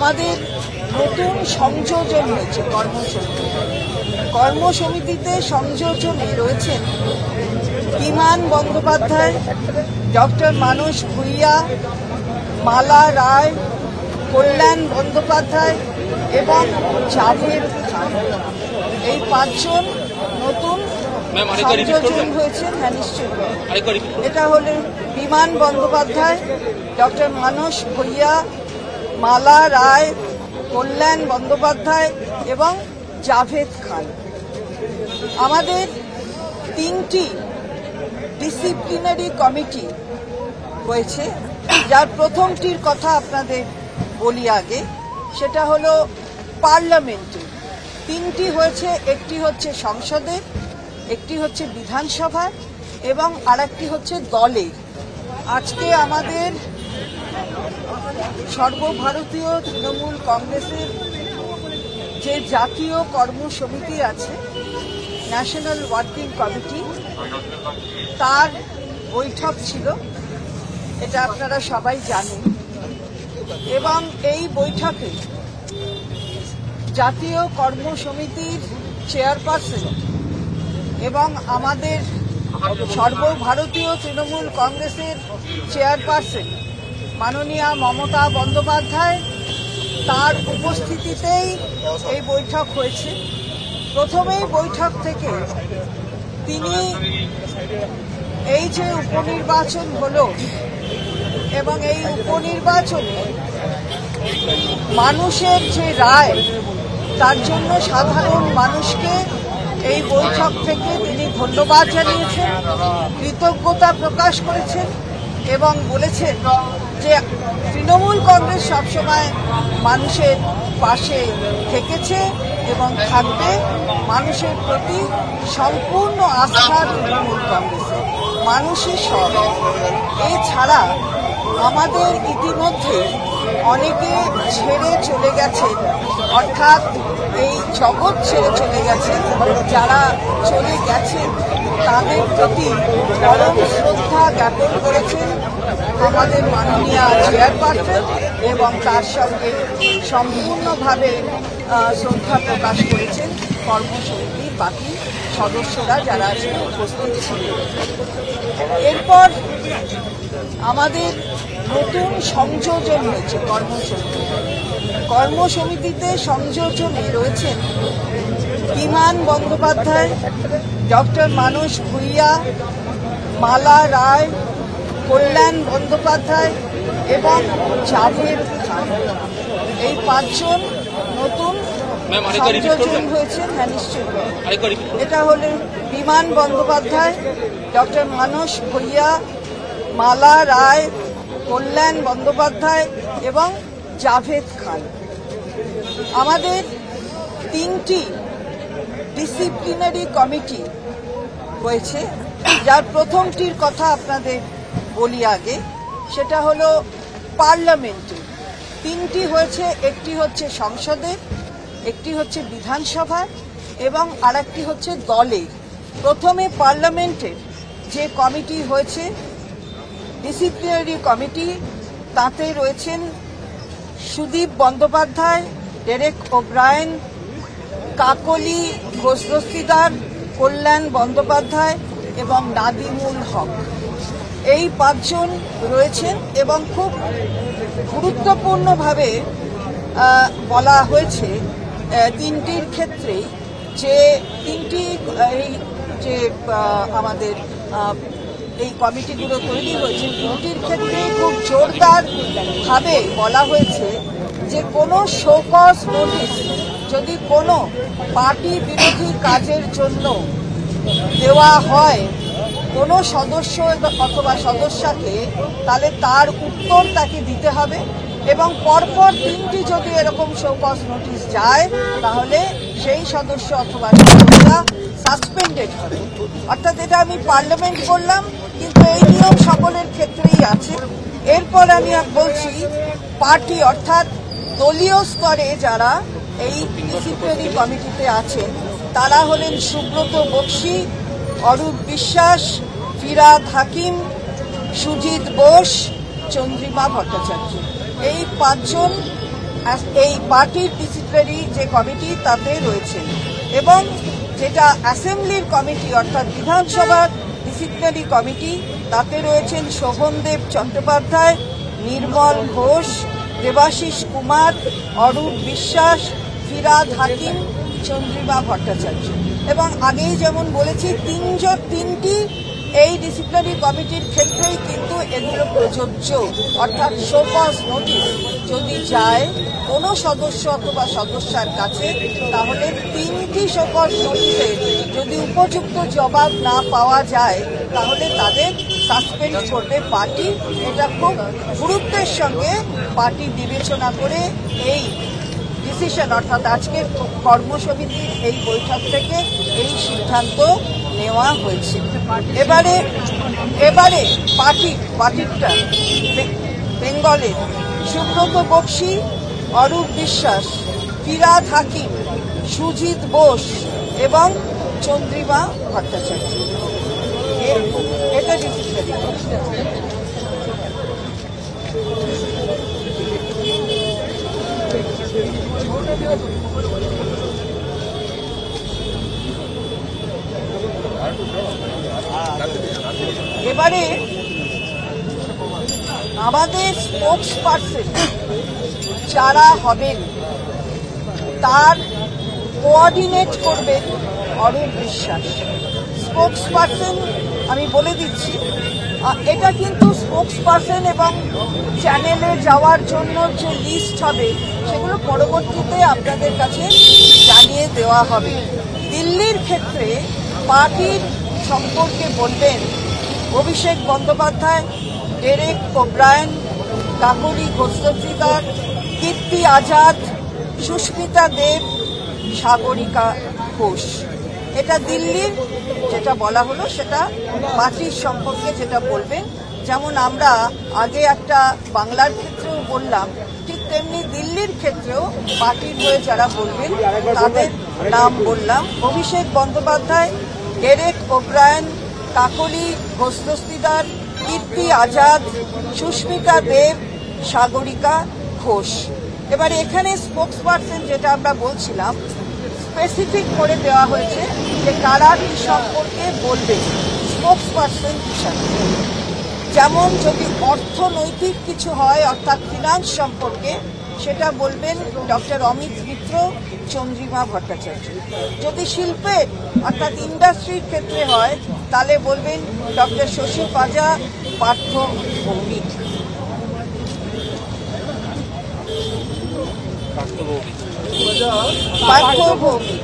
আমাদের নতুন সংযোজন হয়েছে কর্মসমিতিতে সংযোজনে রয়েছেন বিমান বন্দ্যোপাধ্যায়, ডক্টর মানস ভূঁইয়া, মালা রায়, কল্যাণ বন্দ্যোপাধ্যায় এবং জাভেদ খান। এই পাঁচজন নতুন সংযোজন হয়েছে। হ্যাঁ, নিশ্চয়ই। এটা হলেন বিমান বন্দ্যোপাধ্যায়, ডক্টর মানস ভূঁইয়া, মালা রায়, কল্যাণ বন্দ্যোপাধ্যায় এবং জাভেদ খান। আমাদের তিনটি ডিসিপ্লিনারি কমিটি হয়েছে, যার প্রথমটির কথা আপনাদের বলি আগে। সেটা হলো পার্লামেন্টে তিনটি হয়েছে, একটি হচ্ছে সংসদে, একটি হচ্ছে বিধানসভা এবং আরেকটি হচ্ছে দলে। আজকে আমাদের সর্বভারতীয় তৃণমূল কংগ্রেসের যে জাতীয় কর্মসমিতি আছে, ন্যাশনাল ওয়ার্কিং কমিটি, তার বৈঠক ছিল, এটা আপনারা সবাই জানেন। এবং এই বৈঠকে জাতীয় কর্মসমিতির চেয়ারপারসন এবং আমাদের সর্বভারতীয় তৃণমূল কংগ্রেসের চেয়ারপারসন মাননীয়া মমতা বন্দ্যোপাধ্যায়, তার উপস্থিতিতেই এই বৈঠক হয়েছে। প্রথমেই বৈঠক থেকে তিনি এই যে উপনির্বাচন হলো এবং এই উপনির্বাচনে মানুষের যে রায়, তার জন্য সাধারণ মানুষকে এই বৈঠক থেকে তিনি ধন্যবাদ জানিয়েছেন, কৃতজ্ঞতা প্রকাশ করেছেন এবং বলেছেন যে তৃণমূল কংগ্রেস সবসময় মানুষের পাশে থেকেছে এবং থাকবে। মানুষের প্রতি সম্পূর্ণ আস্থা তৃণমূল কংগ্রেসের, মানুষই সব। এছাড়া আমাদের ইতিমধ্যে অনেকে ছেড়ে চলে গেছেন, অর্থাৎ এই জগৎ ছেড়ে চলে গেছেন। যারা চলে গেছেন তাদের প্রতি পরম শ্রদ্ধা জ্ঞাপন করেছেন আমাদের মাননীয় চেয়ারপারসন এবং তার সঙ্গে সম্পূর্ণভাবে শ্রদ্ধা প্রকাশ করেছেন কর্মসমিতির বাকি সদস্যরা যারা আজকে উপস্থিত ছিলেন। এরপর আমাদের নতুন সংযোজন হয়েছে কর্মসমিতিতে সংযোজনে রয়েছেন বিমান বন্দ্যোপাধ্যায়, ডক্টর মানস ভূঁইয়া, মালা রায়, কল্যাণ বন্দ্যোপাধ্যায় এবং জাভেদ খান। এই পাঁচজন নতুন সংযোজন হয়েছেন। হ্যাঁ, নিশ্চয়ই। এটা হলেন বিমান বন্দ্যোপাধ্যায়, ডক্টর মানস ভূঁইয়া, মালা রায়, কল্যাণ বন্দ্যোপাধ্যায় এবং জাভেদ খান। আমাদের তিনটি ডিসিপ্লিনারি কমিটি হয়েছে, যার প্রথমটির কথা আপনাদের বলি আগে। সেটা হলো পার্লামেন্টে তিনটি হয়েছে, একটি হচ্ছে সংসদে, একটি হচ্ছে বিধানসভা এবং আরেকটি হচ্ছে দলে। প্রথমে পার্লামেন্টের যে কমিটি হয়েছে, ডিসিপ্লিনারি কমিটি, তাতে রয়েছেন সুদীপ বন্দ্যোপাধ্যায়, ডেরেক ওব্রায়েন, কাকলি ঘোষ-দস্তিদার, কল্যাণ বন্দ্যোপাধ্যায় এবং নাদিমুল হক। এই পাঁচজন রয়েছেন এবং খুব গুরুত্বপূর্ণভাবে বলা হয়েছে তিনটির ক্ষেত্রে যে তিনটি এই যে আমাদের এই কমিটিগুলো তৈরি হয়েছে, তিনটির ক্ষেত্রে খুব জোরদার ভাবে বলা হয়েছে যে কোনো শো কজ নোটিশ যদি কোনো পার্টি বিরোধী কাজের জন্য দেওয়া হয় কোনো সদস্য অথবা সদস্যকে, তাহলে তার উত্তর তাকে দিতে হবে এবং পরপর তিনটি যদি এরকম শো কজ নোটিশ যায় তাহলে সেই সদস্য অথবা সদস্যরা সাসপেন্ডেড হবে। অর্থাৎ এটা আমি পার্লামেন্ট বললাম, কিন্তু এই নিয়ম সকলের ক্ষেত্রেই আছে। এরপর আমি বলছি পার্টি অর্থাৎ দলীয় স্তরে যারা এই ডিসিপ্লিনারি কমিটিতে আছেন তারা হলেন সুব্রত বক্সী, অরূপ বিশ্বাস, ফিরাদ হাকিম, সুজিত বোস, চন্দ্রিমা ভট্টাচার্য। এই পাঁচজন এই পার্টির ডিসিপ্লিনারি যে কমিটি তাতে রয়েছেন, এবং যেটা অ্যাসেম্বলির কমিটি অর্থাৎ বিধানসভার ডিসিপ্লিনারি কমিটি তাতে রয়েছেন শোভনদেব চট্টোপাধ্যায়, নির্মল ঘোষ, দেবাশিস কুমার, অরূপ বিশ্বাস, ফিরাদ হাকিম, চন্দ্রিমা ভট্টাচার্য। এবং আগেই যেমন বলেছি তিনটি এই ডিসিপ্লিনারি কমিটির ক্ষেত্রেই কিন্তু এগুলো প্রযোজ্য, অর্থাৎ শো কজ নোটিশ যদি যায় কোনো সদস্য অথবা সদস্যার কাছে, তাহলে তিনটি শো কজ নোটিশে যদি উপযুক্ত জবাব না পাওয়া যায় তাহলে তাদের সাসপেন্ড করবে পার্টি। এটা খুব গুরুত্বের সঙ্গে পার্টি বিবেচনা করে এই ডিসিশন অর্থাৎ আজকের কর্মসমিতির এই বৈঠক থেকে এই সিদ্ধান্ত নেওয়া হয়েছে। এবারে পার্টিটা বেঙ্গলের সুব্রত বক্সী, অরূপ বিশ্বাস, ফিরাদ হাকিম, সুজিত বোস এবং চন্দ্রিমা ভট্টাচার্য। এটা এবারে আমাদের স্পোক্স পার্সন যারা হবেন তার কোঅর্ডিনেট করবেন অরূপ বিশ্বাস। স্পোক্স পার্সন আমি বলে দিচ্ছি, এটা কিন্তু স্পোক্স পার্সন এবং চ্যানেলে যাওয়ার জন্য যে লিস্ট হবে সেগুলো পরবর্তীতে আপনাদের কাছে জানিয়ে দেওয়া হবে। দিল্লির ক্ষেত্রে পার্টির সম্পর্কে বলবেন অভিষেক বন্দ্যোপাধ্যায়, ডেরেক ওব্রায়েন, কাকলি ঘোষদস্তিদার, কীর্তি আজাদ, সুস্মিতা দেব, সাগরিকা ঘোষ। এটা দিল্লির যেটা বলা হলো সেটা পার্টির সম্পর্কে যেটা বলবেন। যেমন আমরা আগে একটা বাংলার ক্ষেত্রেও বললাম, ঠিক তেমনি দিল্লির ক্ষেত্রেও পার্টির হয়ে যারা বলবেন তাদের নাম বললাম। অভিষেক বন্দ্যোপাধ্যায়, ডেরেক ওব্রায়েন, কাকলি ঘোষদস্তিদার, কীর্তি আজাদ, সুস্মিতা দেব, সাগরিকা ঘোষ। এবারে এখানে স্পোক্স পার্সন যেটা আমরা বলছিলাম স্পেসিফিক করে দেওয়া হয়েছে যে কারা কি সম্পর্কে বলবে স্পোক্স পার্সন হিসাবে। যেমন যদি অর্থনৈতিক কিছু হয় অর্থাৎ ফিনান্স সম্পর্কে সেটা বলবেন ডক্টর অমিত মিত্র, চন্দ্রিমা ভট্টাচার্য। যদি শিল্পের অর্থাৎ ইন্ডাস্ট্রির ক্ষেত্রে হয় তাহলে বলবেন ডক্টর শশী পাজা, পার্থ ভৌমিক। পার্থ ভৌমিক